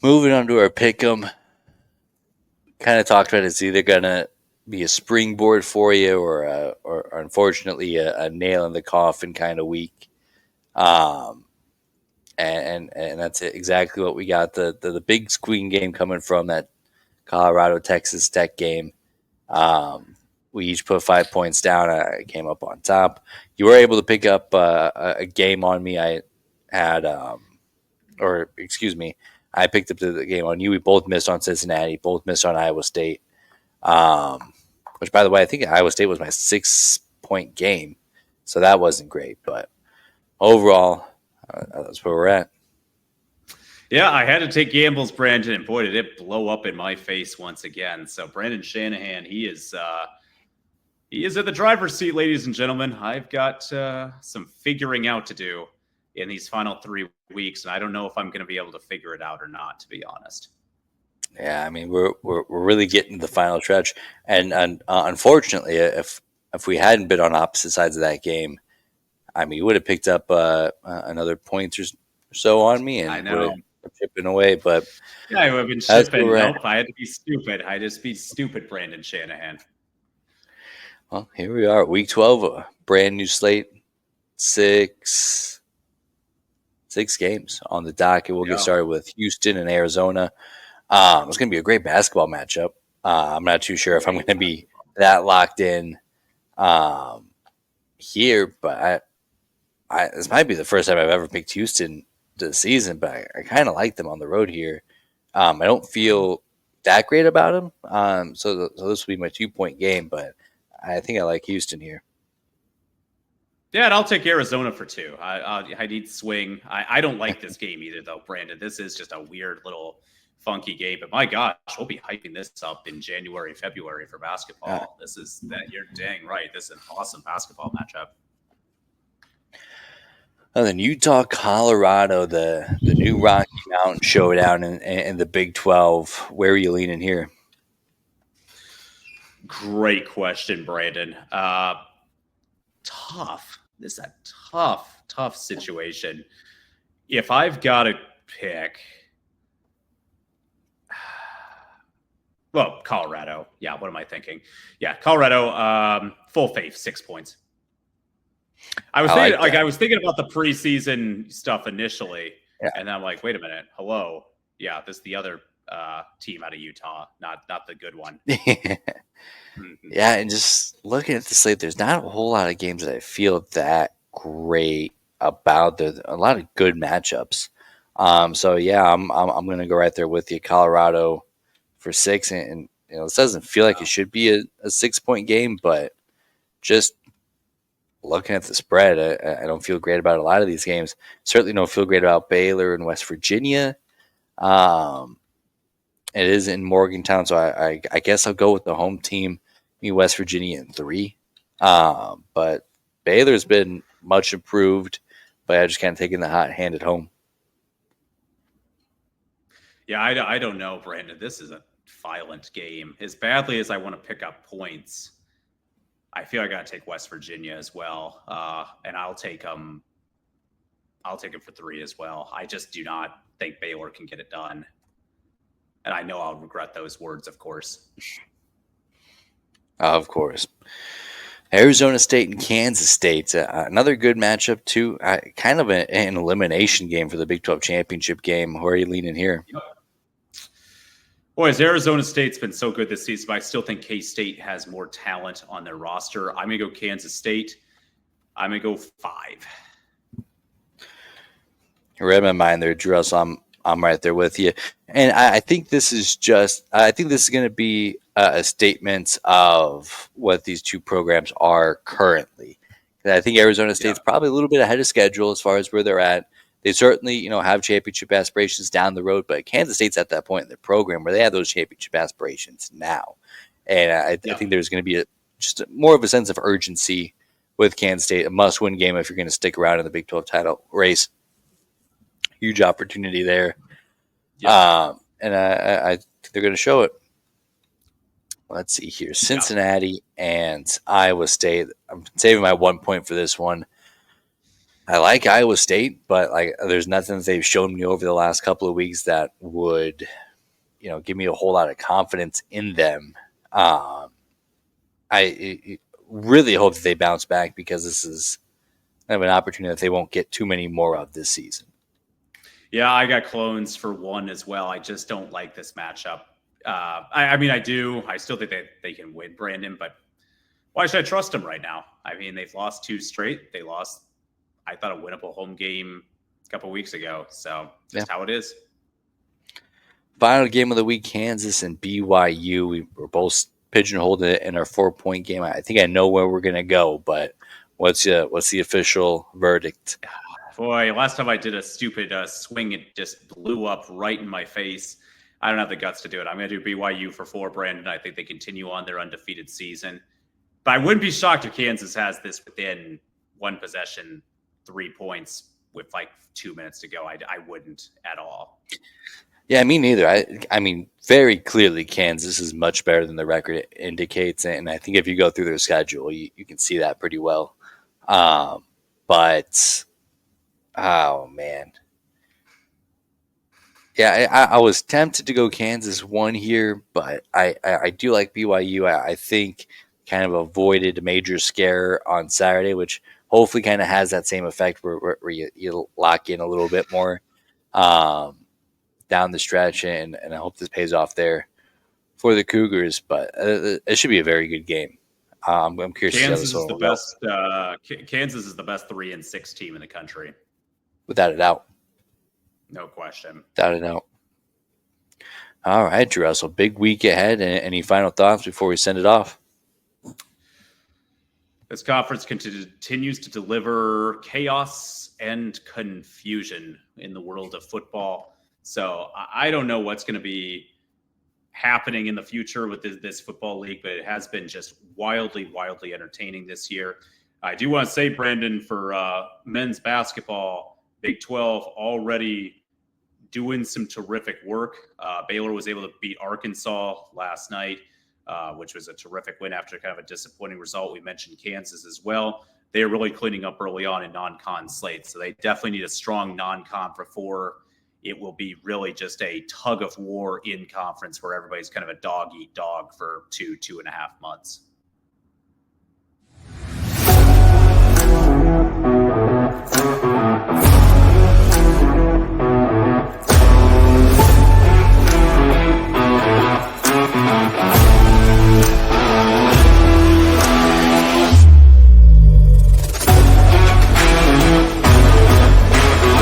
Moving on to our pick'em, kind of talked about it's either gonna be a springboard for you or unfortunately a nail in the coffin kind of week. Um, and that's exactly what we got. The big screen game coming from that Colorado Texas Tech game. Um, we each put 5 points down. I came up on top. You were able to pick up a game on me. I had, or excuse me, I picked up the game on you. We both missed on Cincinnati, both missed on Iowa State. Which, by the way, I think Iowa State was my 6 point game, so that wasn't great. But overall, that's where we're at. Yeah, I had to take gambles, Brandon, and boy, did it blow up in my face once again. So Brandon Shanahan, he is at the driver's seat, ladies and gentlemen. I've got some figuring out to do in these final 3 weeks, and I don't know if I'm going to be able to figure it out or not, to be honest. Yeah, I mean we're really getting to the final stretch, and unfortunately, if we hadn't been on opposite sides of that game, I mean, you would have picked up another point or so on me, I and would know. have chipping away. But Yeah, I would have been that's where shipping. we're at. Nope, I had to be stupid. I just be stupid, Brandon Shanahan. Well, here we are, week 12, a brand new slate, six games on the docket. We'll get started with Houston and Arizona. It's going to be a great basketball matchup. I'm not too sure if I'm going to be that locked in here, but this might be the first time I've ever picked Houston this season, but I kind of like them on the road here. I don't feel that great about them, so this will be my 2 point game, but I think I like Houston here. Yeah, and I'll take Arizona for 2. I need swing. I don't like this game either, though, Brandon. This is just a weird little funky game. But my gosh, we'll be hyping this up in January, February for basketball. This is that you're dang right. This is an awesome basketball matchup. And then Utah, Colorado, the new Rocky Mountain Showdown in the Big 12. Where are you leaning here? Great question, Brandon. Tough. This is a tough situation. If I've got to pick, well, Colorado. Yeah, what am I thinking? Yeah, Colorado. Full faith, 6 points. I was thinking about the preseason stuff initially, and then I'm like, wait a minute, hello, yeah, this is the other team out of Utah, not the good one. Yeah, and just looking at the slate, there's not a whole lot of games that I feel that great about. There's a lot of good matchups. So yeah, I'm going to go right there with you, Colorado for 6, and this doesn't feel like it should be a 6 point game, but just looking at the spread, I don't feel great about a lot of these games. Certainly don't feel great about Baylor and West Virginia. It is in Morgantown, so I guess I'll go with the home team, West Virginia in 3. But Baylor's been much improved, but I just kind of taking the hot hand at home. Yeah, I don't know, Brandon. This is a violent game. As badly as I want to pick up points, I feel I got to take West Virginia as well, and I'll take them. I'll take it for 3 as well. I just do not think Baylor can get it done, and I know I'll regret those words, of course. Of course. Arizona State and Kansas State, another good matchup too. Kind of an elimination game for the Big 12 championship game. Where are you leaning here? Yep. Boys, Arizona State's been so good this season, but I still think K-State has more talent on their roster. I'm going to go Kansas State. I'm going to go 5. You read my mind there, Drew. So I'm right there with you. And I think this is going to be a statement of what these two programs are currently. And I think Arizona State's probably a little bit ahead of schedule as far as where they're at. They certainly, have championship aspirations down the road, but Kansas State's at that point in their program where they have those championship aspirations now. And I think there's going to be just more of a sense of urgency with Kansas State, a must-win game if you're going to stick around in the Big 12 title race. Huge opportunity there. And I think they're going to show it. Let's see here. Cincinnati and Iowa State. I'm saving my 1 point for this one. I like Iowa State, but like there's nothing that they've shown me over the last couple of weeks that would, give me a whole lot of confidence in them. Um, I really hope that they bounce back because this is kind of an opportunity that they won't get too many more of this season. Yeah, I got clones for one as well. I just don't like this matchup. I mean, I do. I still think they can win, Brandon, but why should I trust them right now? I mean, they've lost two straight. They lost, I thought, a winnable home game a couple weeks ago. So Yeah. just how it is. Final game of the week: Kansas and BYU. We were both pigeonholed in our 4-point game. I think I know where we're gonna go, but what's the official verdict? Boy, last time I did a stupid swing, it just blew up right in my face. I don't have the guts to do it. I'm going to do BYU for 4, Brandon. I think they continue on their undefeated season. But I wouldn't be shocked if Kansas has this within one possession, 3 points with like 2 minutes to go. I wouldn't at all. Yeah, me neither. I mean, very clearly, Kansas is much better than the record indicates, and I think if you go through their schedule, you can see that pretty well. But oh man, yeah, I was tempted to go Kansas one here, but I do like BYU. I think kind of avoided a major scare on Saturday, which hopefully kind of has that same effect where you lock in a little bit more down the stretch, and I hope this pays off there for the Cougars. But it should be a very good game. I'm curious to see how this Kansas is one the will go, best. Kansas is the best 3-6 team in the country, without a doubt. no question. Without a doubt. All right, Drew Russell, big week ahead. Any final thoughts before we send it off? This conference continues to deliver chaos and confusion in the world of football. So I don't know what's going to be happening in the future with this football league, but it has been just wildly, wildly entertaining this year. I do want to say, Brandon, for men's basketball, Big 12 already doing some terrific work. Baylor was able to beat Arkansas last night, which was a terrific win after kind of a disappointing result. We mentioned Kansas as well. They are really cleaning up early on in non-con slates, so they definitely need a strong non-con before it will be really just a tug of war in conference where everybody's kind of a dog eat dog for 2.5 months.